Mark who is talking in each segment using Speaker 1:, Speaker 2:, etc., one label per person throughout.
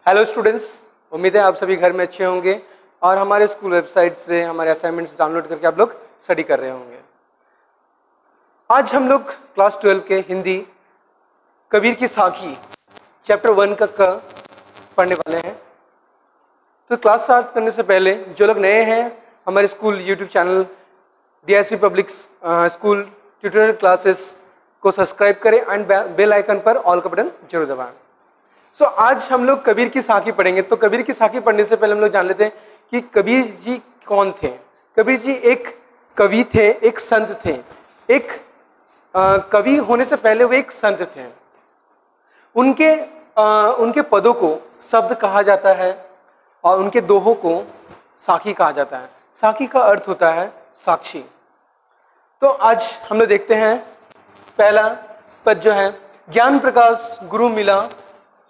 Speaker 1: Hello students, उम्मीद है आप सभी घर में अच्छे होंगे और हमारे स्कूल वेबसाइट से हमारे असाइनमेंट्स डाउनलोड करके आप लोग स्टडी कर रहे होंगे। आज हम लोग क्लास 12 के हिंदी कबीर की साखी चैप्टर 1 का पढ़ने वाले हैं। तो क्लास स्टार्ट करने से पहले जो लोग नए हैं हमारे school YouTube channel DISP public school tutorial classes को सब्सक्राइब करें एंड बेल आइकन पर ऑल का बटन जरूर दबाएं। सो आज हम लोग कबीर की साखी पढ़ेंगे। तो कबीर की साखी पढ़ने से पहले हम लोग जान लेते हैं कि कबीर जी कौन थे। कबीर जी एक कवि थे, एक संत थे। एक कवि होने से पहले वो एक संत थे। उनके पदों को शब्द कहा जाता है और उनके दोहों को साखी कहा जाता है। साखी का अर्थ होता है साक्षी। तो आज हम लोग देखते हैं पहला पद जो है, ज्ञान प्रकाश गुरु मिला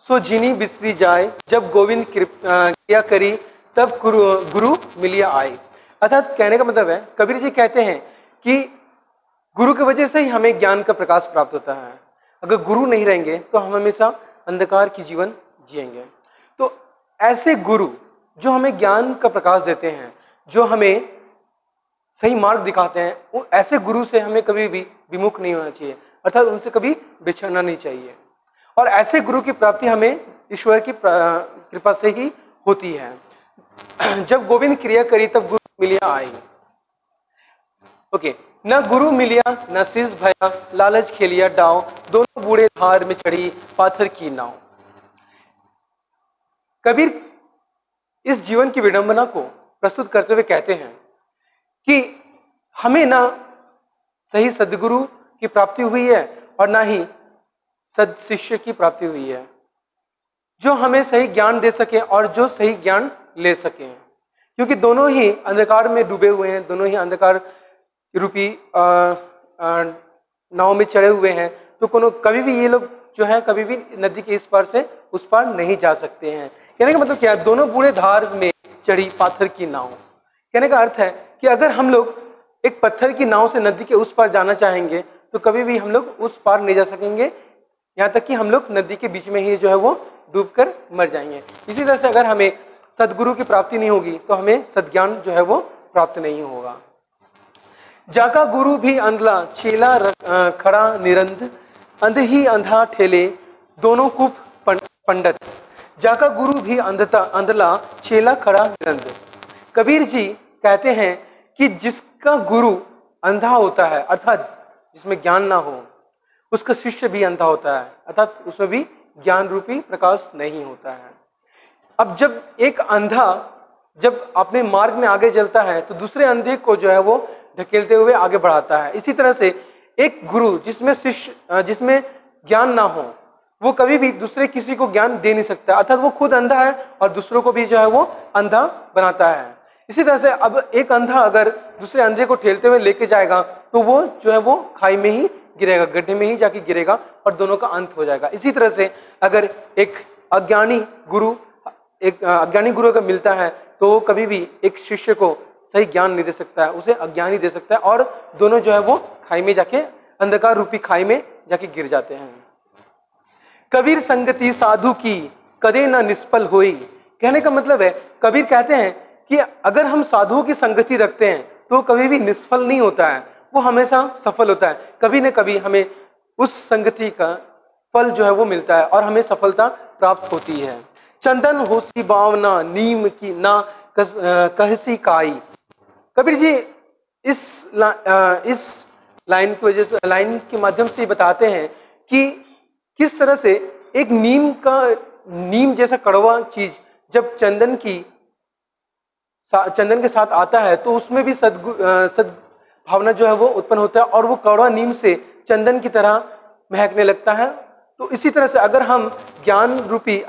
Speaker 1: सो जिनी बिसरी जाए, जब गोविंद क्रिया करी तब गुरु मिलिया आए। अर्थात कहने का मतलब है, कबीर जी कहते हैं कि गुरु की वजह से ही हमें ज्ञान का प्रकाश प्राप्त होता है। अगर गुरु नहीं रहेंगे तो हम हमेशा अंधकार की जीवन जिएंगे। तो ऐसे गुरु जो हमें ज्ञान का प्रकाश देते हैं, जो हमें सही मार्ग दिखाते हैं, ऐसे गुरु से हमें कभी भी विमुख नहीं होना चाहिए, अर्थात उनसे कभी बिछड़ना नहीं चाहिए। और ऐसे गुरु की प्राप्ति हमें ईश्वर की कृपा से ही होती है। जब गोविंद क्रिया करी तब गुरु मिलिया आई। ओके, न गुरु मिलिया न शीश भया, लालच खेलिया डाव, दोनों बूढ़े धार में चढ़ी पाथर की नाव। कबीर इस जीवन की विडंबना को प्रस्तुत करते हुए कहते हैं कि हमें ना सही सद्गुरु की प्राप्ति हुई है और ना ही सद शिष्य की प्राप्ति हुई है, जो हमें सही ज्ञान दे सके और जो सही ज्ञान ले सके। क्योंकि दोनों ही अंधकार में डूबे हुए हैं, दोनों ही अंधकार रूपी नाव में चढ़े हुए हैं। तो कभी भी ये लोग जो है कभी भी नदी के इस पार से उस पार नहीं जा सकते हैं। कहने का मतलब क्या है, दोनों बूढ़े धार में चढ़ी पाथर की नाव। कहने का अर्थ है कि अगर हम लोग एक पत्थर की नाव से नदी के उस पार जाना चाहेंगे तो कभी भी हम लोग उस पार नहीं जा सकेंगे, यहाँ तक कि हम लोग नदी के बीच में ही जो है वो डूबकर मर जाएंगे। इसी तरह से अगर हमें सदगुरु की प्राप्ति नहीं होगी तो हमें सद्ज्ञान जो है वो प्राप्त नहीं होगा। जाका गुरु भी अंधला चेला खड़ा निरंद, अंध ही अंधा ठेले दोनों कुप पंडित। जाका गुरु भी अंधला चेला खड़ा निरंद। कबीर जी कहते हैं कि जिसका गुरु अंधा होता है, अर्थात जिसमें ज्ञान ना हो, उसका शिष्य भी अंधा होता है, अर्थात उसमें भी ज्ञान रूपी प्रकाश नहीं होता है। अब जब एक अंधा जब अपने मार्ग में आगे चलता है तो दूसरे अंधे को जो है वो ढकेलते हुए आगे बढ़ाता है। इसी तरह से एक गुरु जिसमें ज्ञान ना हो, वो कभी भी दूसरे किसी को ज्ञान दे नहीं सकता, अर्थात वो खुद अंधा है और दूसरों को भी जो है वो अंधा बनाता है। इसी तरह से अब एक अंधा अगर दूसरे अंधे को ठेलते हुए लेके जाएगा तो वो जो है वो खाई में ही गिरेगा, गड्ढे में ही जाके गिरेगा और दोनों का अंत हो जाएगा। इसी तरह से अगर एक अज्ञानी गुरु अगर मिलता है तो वो कभी भी एक शिष्य को सही ज्ञान नहीं दे सकता है, उसे अज्ञानी दे सकता है और दोनों जो है वो खाई में जाके, अंधकार रूपी खाई में जाके गिर जाते हैं। कबीर संगति साधु की कदे न निष्फल होई। कहने का मतलब है, कबीर कहते हैं कि अगर हम साधुओं की संगति रखते हैं तो कभी भी निष्फल नहीं होता है, वो हमेशा सफल होता है। कभी न कभी हमें उस संगति का फल जो है वो मिलता है और हमें सफलता प्राप्त होती है। चंदन होसी बावना नीम की ना कहसी काई। कबीर जी इस लाइन की वजह से, लाइन के माध्यम से बताते हैं कि किस तरह से एक नीम जैसा कड़वा चीज जब चंदन के साथ आता है तो उसमें भी सद भावना जो है वो उत्पन्न होता है और वो कड़वा नीम से चंदन की तरह महकने लगता है। तो इसी तरह से अगर हम ज्ञान रूपी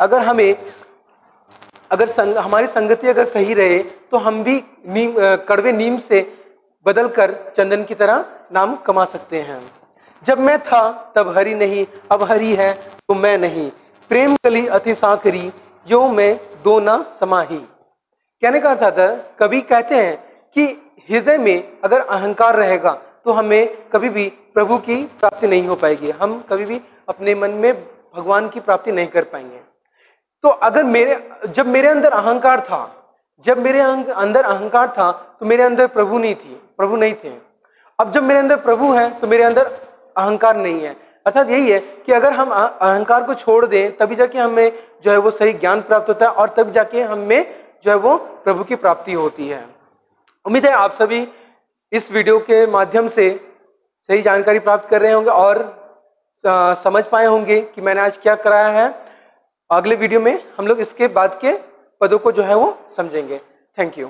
Speaker 1: हमारी संगति अगर सही रहे तो हम भी कड़वे नीम से बदलकर चंदन की तरह नाम कमा सकते हैं। जब मैं था तब हरि नहीं, अब हरि है तो मैं नहीं, प्रेम कली अति साकरी यो मैं दो ना समाही। कहने का अर्थ आता है, कवि कहते हैं कि हृदय में अगर अहंकार रहेगा तो हमें कभी भी प्रभु की प्राप्ति नहीं हो पाएगी, हम कभी भी अपने मन में भगवान की प्राप्ति नहीं कर पाएंगे। तो अगर जब मेरे अंदर अहंकार था, जब मेरे अंदर अहंकार था तो मेरे अंदर प्रभु नहीं थे। अब जब मेरे अंदर प्रभु है तो मेरे अंदर अहंकार नहीं है। अर्थात यही है कि अगर हम अहंकार को छोड़ दें तभी जाके हमें जो है वो सही ज्ञान प्राप्त होता है और तब जाके हमें जो है वो प्रभु की प्राप्ति होती है। उम्मीद है आप सभी इस वीडियो के माध्यम से सही जानकारी प्राप्त कर रहे होंगे और समझ पाए होंगे कि मैंने आज क्या कराया है। अगले वीडियो में हम लोग इसके बाद के पदों को जो है वो समझेंगे। Thank you.